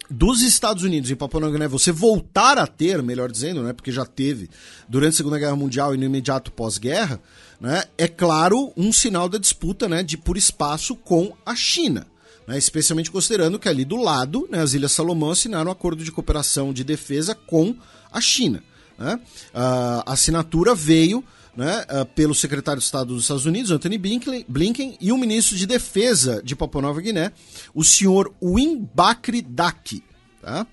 dos Estados Unidos em Papua Nova Guiné, você voltar a ter, melhor dizendo, né, porque já teve durante a Segunda Guerra Mundial e no imediato pós-guerra, né, é claro um sinal da disputa, né, por espaço com a China, né, especialmente considerando que ali do lado, né, as Ilhas Salomão assinaram um acordo de cooperação de defesa com a China. Né? A assinatura veio, né, pelo secretário de Estado dos Estados Unidos, Anthony Blinken, e o ministro de Defesa de Papua Nova Guiné, o senhor Win Bakri Daki. Tá?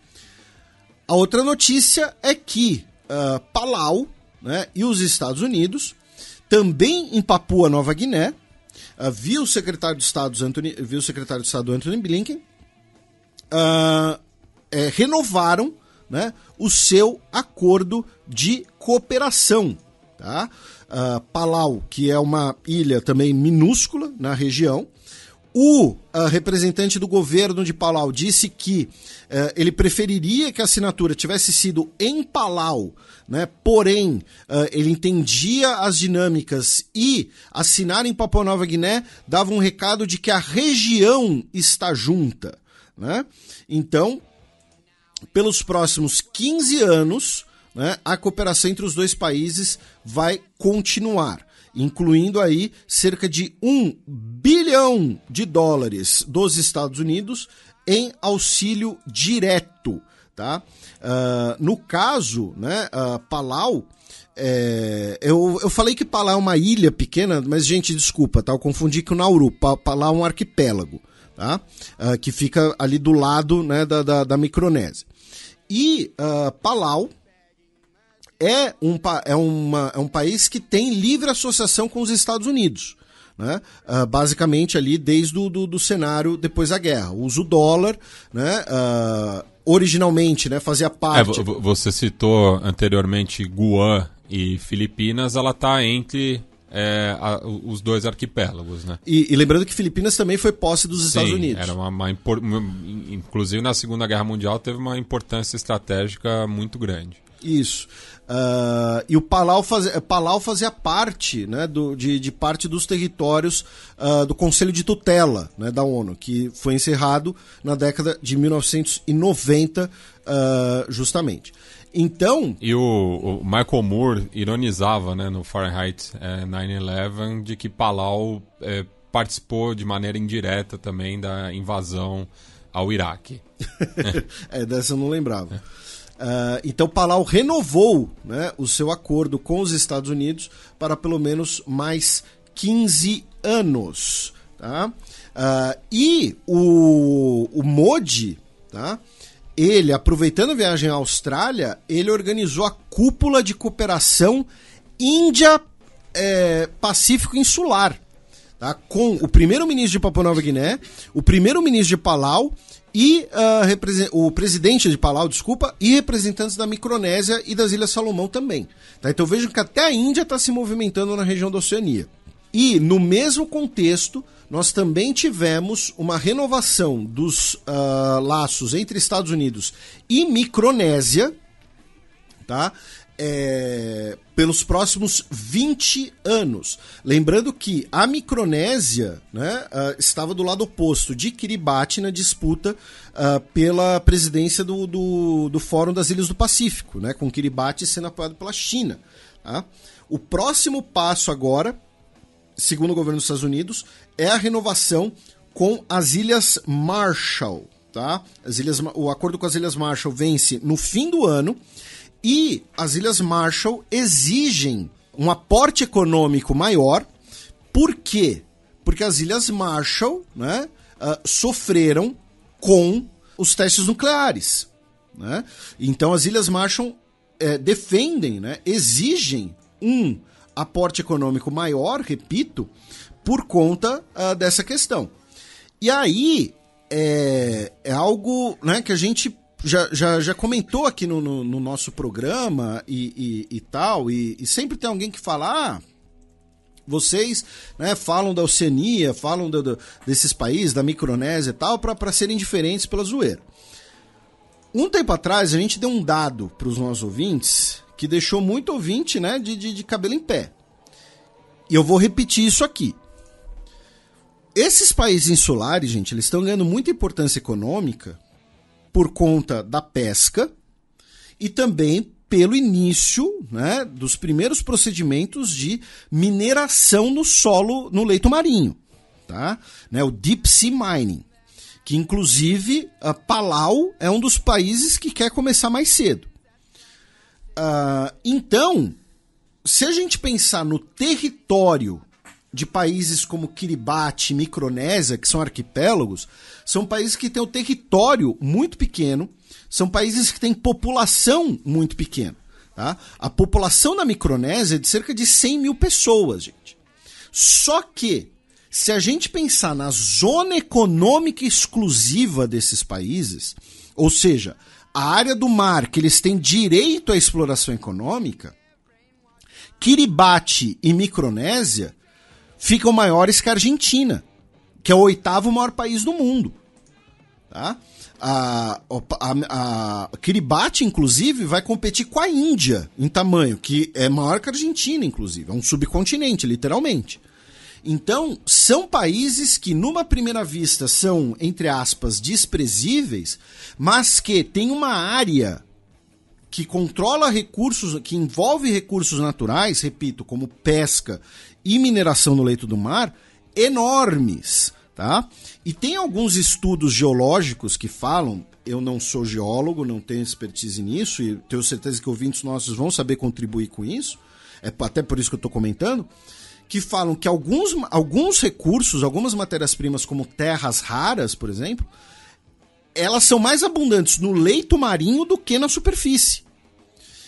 A outra notícia é que Palau, né, e os Estados Unidos, também em Papua Nova Guiné, viu o secretário de Estado Anthony Blinken, renovaram, né, o seu acordo de cooperação. Tá? Palau, que é uma ilha também minúscula na região. O representante do governo de Palau disse que ele preferiria que a assinatura tivesse sido em Palau, né? Porém, ele entendia as dinâmicas e assinar em Papua Nova Guiné dava um recado de que a região está junta. Né? Então, pelos próximos 15 anos, né, a cooperação entre os dois países vai continuar, incluindo aí cerca de $1 bilhão dos Estados Unidos em auxílio direto. Tá? No caso, né, Palau, eu falei que Palau é uma ilha pequena, mas, gente, desculpa, tá? Eu confundi com Nauru. Palau é um arquipélago, tá? Que fica ali do lado, né, da Micronésia. E Palau é um país que tem livre associação com os Estados Unidos, né? Basicamente ali desde do cenário depois da guerra. Usa o dólar, né? Originalmente, né, fazia parte... Você citou anteriormente Guam e Filipinas, ela está entre os dois arquipélagos, né? E lembrando que Filipinas também foi posse dos Estados Sim, Unidos. Era inclusive na Segunda Guerra Mundial teve uma importância estratégica muito grande. Isso. E o Palau fazia parte, né, de parte dos territórios do Conselho de Tutela, né, da ONU, que foi encerrado na década de 1990, justamente. Então... E o Michael Moore ironizava, né, no Fahrenheit 9/11 de que Palau participou de maneira indireta também da invasão ao Iraque. Dessa eu não lembrava. Então Palau renovou, né, o seu acordo com os Estados Unidos para pelo menos mais 15 anos. Tá? E o Modi, tá? Ele, aproveitando a viagem à Austrália, ele organizou a cúpula de cooperação Índia-Pacífico Insular, tá? Com o primeiro-ministro de Papua Nova Guiné, o primeiro-ministro de Palau e o presidente de Palau, desculpa, e representantes da Micronésia e das Ilhas Salomão também. Tá? Então vejam que até a Índia está se movimentando na região da Oceania. E no mesmo contexto, nós também tivemos uma renovação dos laços entre Estados Unidos e Micronésia, tá? Pelos próximos 20 anos. Lembrando que a Micronésia, né, estava do lado oposto de Kiribati na disputa pela presidência do Fórum das Ilhas do Pacífico, né, com Kiribati sendo apoiado pela China. Tá? O próximo passo agora, segundo o governo dos Estados Unidos, é a renovação com as Ilhas Marshall. Tá? O acordo com as Ilhas Marshall vence no fim do ano. E as Ilhas Marshall exigem um aporte econômico maior. Por quê? Porque as Ilhas Marshall, né, sofreram com os testes nucleares. Né? Então as Ilhas Marshall defendem, né, exigem um aporte econômico maior, repito, por conta dessa questão. E aí é algo, né, que a gente já comentou aqui no nosso programa e tal, e sempre tem alguém que fala, vocês, né, falam da Oceania, falam desses países, da Micronésia e tal, para serem diferentes pela zoeira. Um tempo atrás, a gente deu um dado para os nossos ouvintes que deixou muito ouvinte, né, de cabelo em pé. E eu vou repetir isso aqui. Esses países insulares, gente, eles estão ganhando muita importância econômica por conta da pesca e também pelo início, né, dos primeiros procedimentos de mineração no solo, no leito marinho, tá? Né, o Deep Sea Mining, que inclusive Palau é um dos países que quer começar mais cedo. Então, se a gente pensar no território de países como Kiribati e Micronésia, que são arquipélagos, são países que têm um território muito pequeno, são países que têm população muito pequena. Tá? A população da Micronésia é de cerca de 100 mil pessoas, gente. Só que, se a gente pensar na zona econômica exclusiva desses países, ou seja, a área do mar que eles têm direito à exploração econômica, Kiribati e Micronésia ficam maiores que a Argentina, que é o 8º maior país do mundo. Tá? A Kiribati, inclusive, vai competir com a Índia em tamanho, que é maior que a Argentina, inclusive. É um subcontinente, literalmente. Então, são países que, numa primeira vista, são, entre aspas, desprezíveis, mas que tem uma área que controla recursos, que envolve recursos naturais, repito, como pesca e mineração no leito do mar, enormes, tá? E tem alguns estudos geológicos que falam, eu não sou geólogo, não tenho expertise nisso, e tenho certeza que ouvintes nossos vão saber contribuir com isso, é até por isso que eu estou comentando, que falam que alguns recursos, algumas matérias-primas como terras raras, por exemplo, elas são mais abundantes no leito marinho do que na superfície.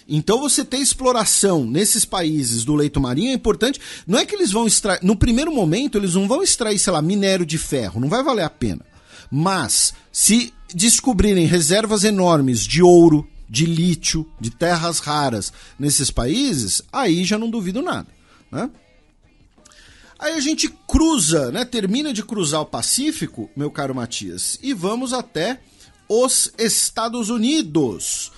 Então você ter exploração nesses países do leito marinho é importante. Não é que eles vão extrair... No primeiro momento, eles não vão extrair, sei lá, minério de ferro. Não vai valer a pena. Mas, se descobrirem reservas enormes de ouro, de lítio, de terras raras nesses países, aí já não duvido nada, né? Aí a gente cruza, né? Termina de cruzar o Pacífico, meu caro Matias, e vamos até os Estados Unidos,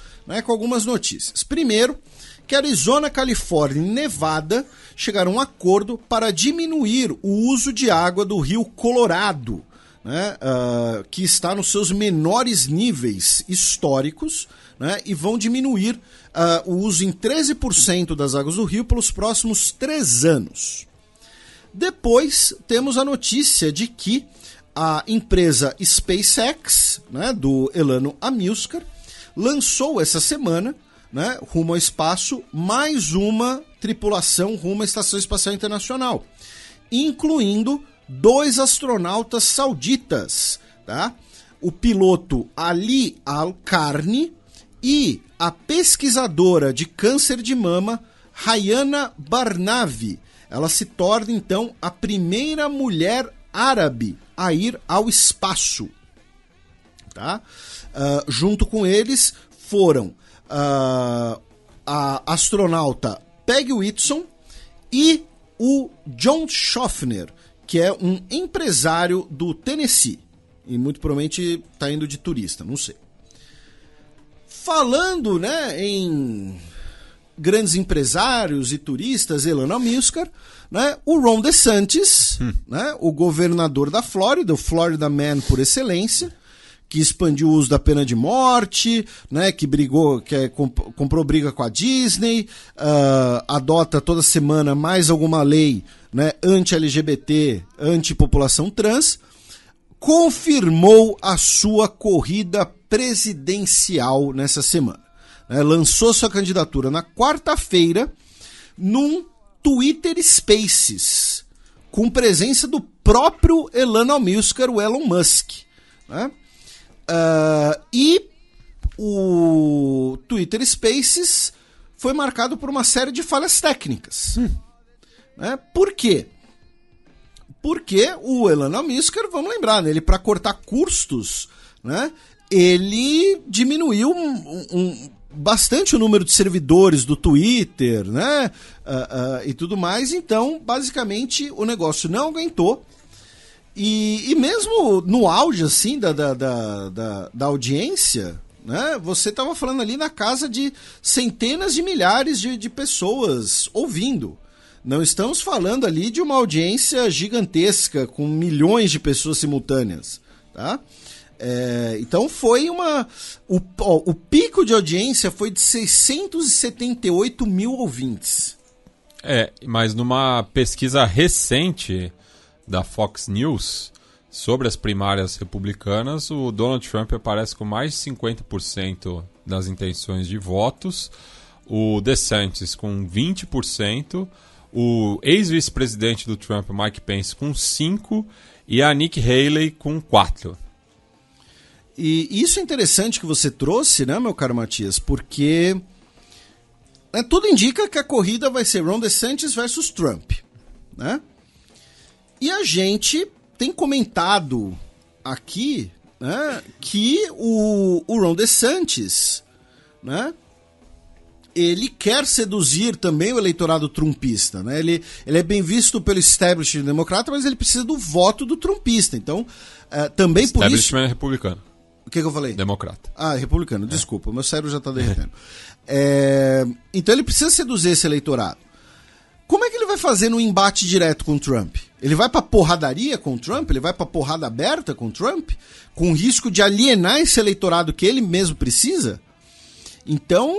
com algumas notícias. Primeiro, que Arizona, Califórnia e Nevada chegaram a um acordo para diminuir o uso de água do rio Colorado, né, que está nos seus menores níveis históricos, né, e vão diminuir o uso em 13% das águas do rio pelos próximos 3 anos. Depois, temos a notícia de que a empresa SpaceX, né, do Elon Musk, lançou essa semana, né, rumo ao espaço, mais uma tripulação rumo à Estação Espacial Internacional, incluindo 2 astronautas sauditas, tá? O piloto Ali Al-Karni e a pesquisadora de câncer de mama Rayana Barnavi. Ela se torna, então, a primeira mulher árabe a ir ao espaço. Tá? Junto com eles foram a astronauta Peggy Whitson e o John Schaffner, que é um empresário do Tennessee. E muito provavelmente está indo de turista, não sei. Falando, né, em grandes empresários e turistas, Elon Musk, né, o Ron DeSantis, né, o governador da Flórida, o Florida Man por excelência, que expandiu o uso da pena de morte, né, que brigou, comprou briga com a Disney, adota toda semana mais alguma lei, né, anti-LGBT, anti-população trans, confirmou a sua corrida presidencial nessa semana. Lançou sua candidatura na quarta-feira num Twitter Spaces, com presença do próprio Elon Musk, o Elon Musk, né? E o Twitter Spaces foi marcado por uma série de falhas técnicas. Né? Por quê? Porque o Elon Musk, vamos lembrar, né, ele para cortar custos, né, ele diminuiu bastante o número de servidores do Twitter, né, e tudo mais. Então, basicamente, o negócio não aguentou. E mesmo no auge assim, da audiência, né, você estava falando ali na casa de centenas de milhares de pessoas ouvindo. Não estamos falando ali de uma audiência gigantesca com milhões de pessoas simultâneas. Tá? Então foi o pico de audiência foi de 678 mil ouvintes. Mas numa pesquisa recente da Fox News sobre as primárias republicanas, o Donald Trump aparece com mais de 50% das intenções de votos, o DeSantis com 20%, o ex-vice-presidente do Trump, Mike Pence, com 5% e a Nikki Haley com 4%. E isso é interessante que você trouxe, né, meu caro Matias, porque tudo indica que a corrida vai ser Ron DeSantis versus Trump, né? E a gente tem comentado aqui, né, que o Ron DeSantis, né, ele quer seduzir também o eleitorado trumpista. Né? Ele é bem visto pelo establishment democrata, mas ele precisa do voto do trumpista. Então, também por isso... Establishment é republicano. O que eu falei? Democrata. Republicano, desculpa, meu cérebro já está derretendo. Então ele precisa seduzir esse eleitorado. Como é que ele vai fazer no embate direto com o Trump? Ele vai pra porradaria com o Trump? Ele vai pra porrada aberta com o Trump? Com o risco de alienar esse eleitorado que ele mesmo precisa? Então,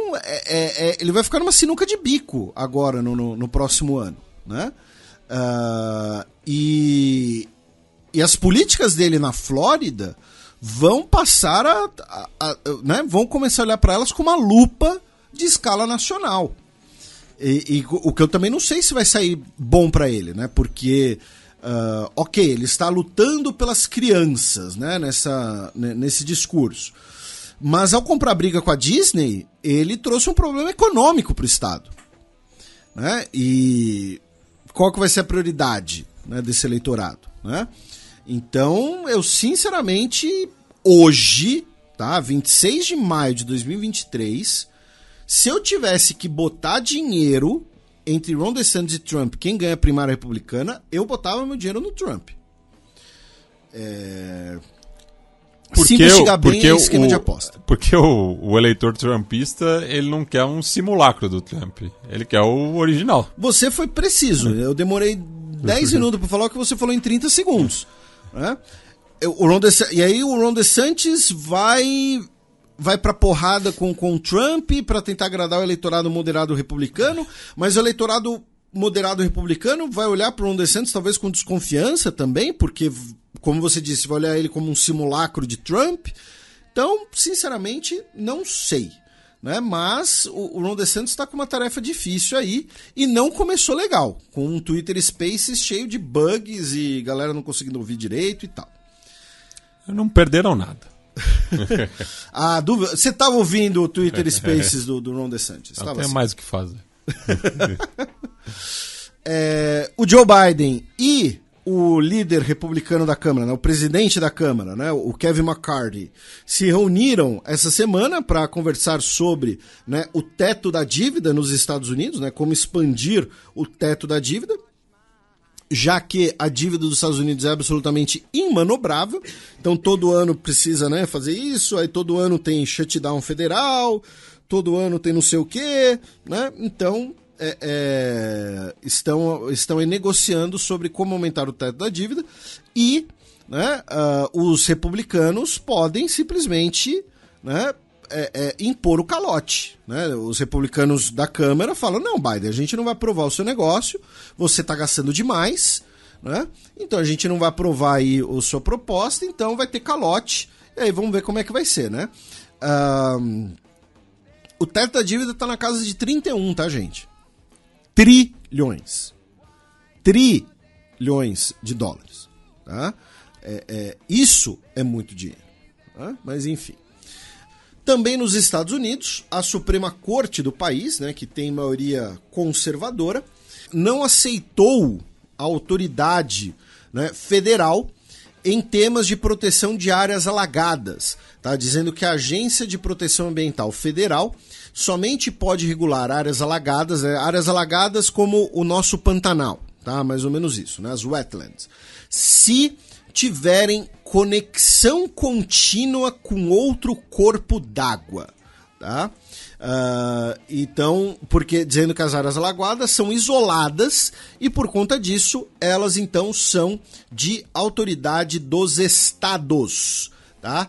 ele vai ficar numa sinuca de bico agora, no próximo ano. Né? E as políticas dele na Flórida vão passar né, vão começar a olhar para elas com uma lupa de escala nacional. E o que eu também não sei se vai sair bom para ele, né? Porque, ele está lutando pelas crianças, né? Nesse discurso. Mas ao comprar briga com a Disney, ele trouxe um problema econômico para o Estado. Né? E qual que vai ser a prioridade, né, desse eleitorado? Né? Então, eu sinceramente, hoje, tá, 26 de maio de 2023... Se eu tivesse que botar dinheiro entre Ron DeSantis e Trump, quem ganha a primária republicana, eu botava meu dinheiro no Trump. Se investigar bem é esquema de aposta. Porque o eleitor trumpista, ele não quer um simulacro do Trump. Ele quer o original. Você foi preciso. Eu demorei 10 minutos para falar o que você falou em 30 segundos. Né? E aí o Ron DeSantis vai pra porrada com o Trump para tentar agradar o eleitorado moderado republicano, mas o eleitorado moderado republicano vai olhar para o Ron DeSantis talvez com desconfiança também, porque, como você disse, vai olhar ele como um simulacro de Trump. Então, sinceramente, não sei. Né? Mas o Ron DeSantis está com uma tarefa difícil aí e não começou legal, com um Twitter Spaces cheio de bugs e galera não conseguindo ouvir direito e tal. Não perderam nada. A dúvida. Você estava ouvindo o Twitter Spaces do Ron DeSantis? Não tem mais o que fazer. O Joe Biden e o líder republicano da Câmara, né, o presidente da Câmara, né, o Kevin McCarthy, se reuniram essa semana para conversar sobre, né, o teto da dívida nos Estados Unidos, né, como expandir o teto da dívida, já que a dívida dos Estados Unidos é absolutamente imanobrável, então todo ano precisa, né, fazer isso, aí todo ano tem shutdown federal, todo ano tem não sei o quê, né, então estão aí negociando sobre como aumentar o teto da dívida e, né, os republicanos podem simplesmente, né, impor o calote, né? Os republicanos da Câmara falam, não, Biden, a gente não vai aprovar o seu negócio, você está gastando demais, né? Então a gente não vai aprovar aí a sua proposta, então vai ter calote, e aí vamos ver como é que vai ser, né? O teto da dívida está na casa de 31, tá, gente? Trilhões de dólares, tá? Isso é muito dinheiro, tá? Mas enfim. Também nos Estados Unidos, a Suprema Corte do país, né, que tem maioria conservadora, não aceitou a autoridade, né, federal em temas de proteção de áreas alagadas, tá? Dizendo que a Agência de Proteção Ambiental Federal somente pode regular áreas alagadas, né? Áreas alagadas como o nosso Pantanal, tá? Mais ou menos isso, né? As wetlands. Se tiverem conexão contínua com outro corpo d'água, tá? Então, porque dizendo que as áreas alagoadas são isoladas e por conta disso elas então são de autoridade dos estados, tá?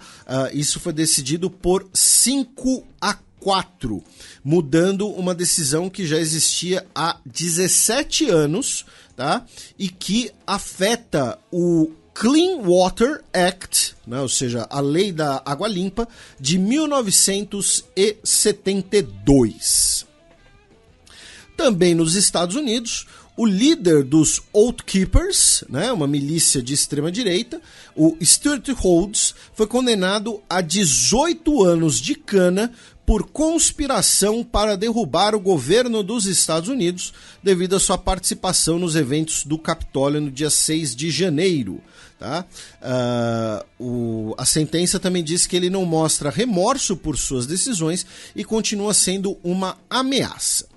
Isso foi decidido por 5-4, mudando uma decisão que já existia há 17 anos, tá? E que afeta o Clean Water Act, né, ou seja, a Lei da Água Limpa, de 1972. Também nos Estados Unidos, o líder dos Oath Keepers, né, uma milícia de extrema-direita, o Stuart Rhodes, foi condenado a 18 anos de cana por conspiração para derrubar o governo dos Estados Unidos devido à sua participação nos eventos do Capitólio no dia 6 de janeiro. Tá? A sentença também diz que ele não mostra remorso por suas decisões e continua sendo uma ameaça.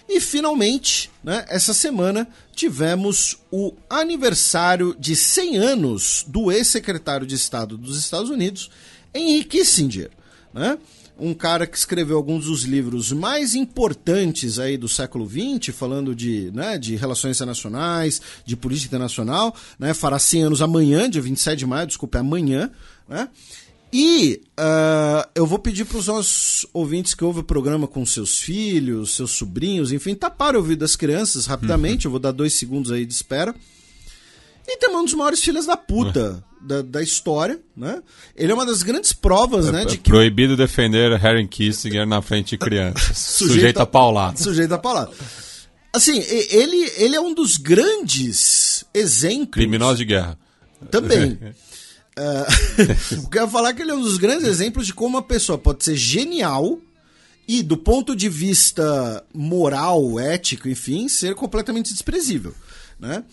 E finalmente, né, essa semana tivemos o aniversário de 100 anos do ex-secretário de Estado dos Estados Unidos, Henry Kissinger, né? Um cara que escreveu alguns dos livros mais importantes aí do século XX, falando de, né, de relações internacionais, de política internacional, né? Fará 100 anos amanhã, dia 27 de maio, desculpe, amanhã, né? E eu vou pedir para os nossos ouvintes que ouvem o programa com seus filhos, seus sobrinhos, enfim, tapar o ouvido das crianças rapidamente, eu vou dar 2 segundos aí de espera. E também um dos maiores filhos da puta da história, né? Ele é uma das grandes provas, né? De que... Proibido defender Henry Kissinger na frente de crianças. Sujeito a paulada. Sujeito a paulada. Assim, ele é um dos grandes exemplos... Criminoso de guerra. Também. Eu quero falar que ele é um dos grandes exemplos de como uma pessoa pode ser genial e, do ponto de vista moral, ético, enfim, ser completamente desprezível, né?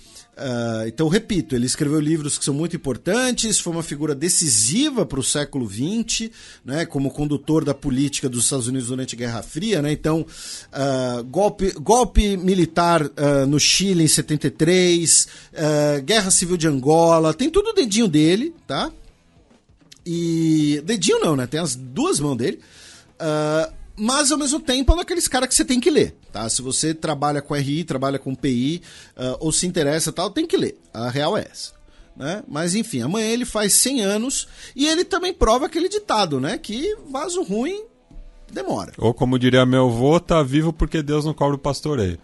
Então, repito, ele escreveu livros que são muito importantes, foi uma figura decisiva para o século XX, né, como condutor da política dos Estados Unidos durante a Guerra Fria, né, então, golpe militar no Chile em 73, Guerra Civil de Angola, tem tudo o dedinho dele, tá? E... dedinho não, né, tem as 2 mãos dele, mas ao mesmo tempo é um daqueles caras que você tem que ler, tá? Se você trabalha com RI, trabalha com PI, ou se interessa e tal, tem que ler. A real é essa, né? Mas enfim, amanhã ele faz 100 anos e ele também prova aquele ditado, né? Que vaso ruim demora. Ou como diria meu avô, tá vivo porque Deus não cobra o pastoreio.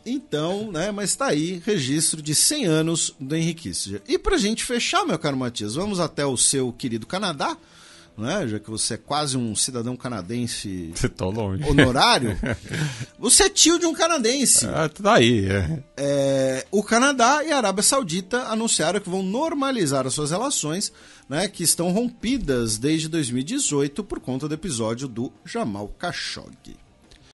Então, né, mas tá aí, registro de 100 anos do Henry Kissinger. E pra gente fechar, meu caro Matias, vamos até o seu querido Canadá, né, já que você é quase um cidadão canadense honorário. Você é tio de um canadense. Tá aí. O Canadá e a Arábia Saudita anunciaram que vão normalizar as suas relações, né, que estão rompidas desde 2018 por conta do episódio do Jamal Khashoggi.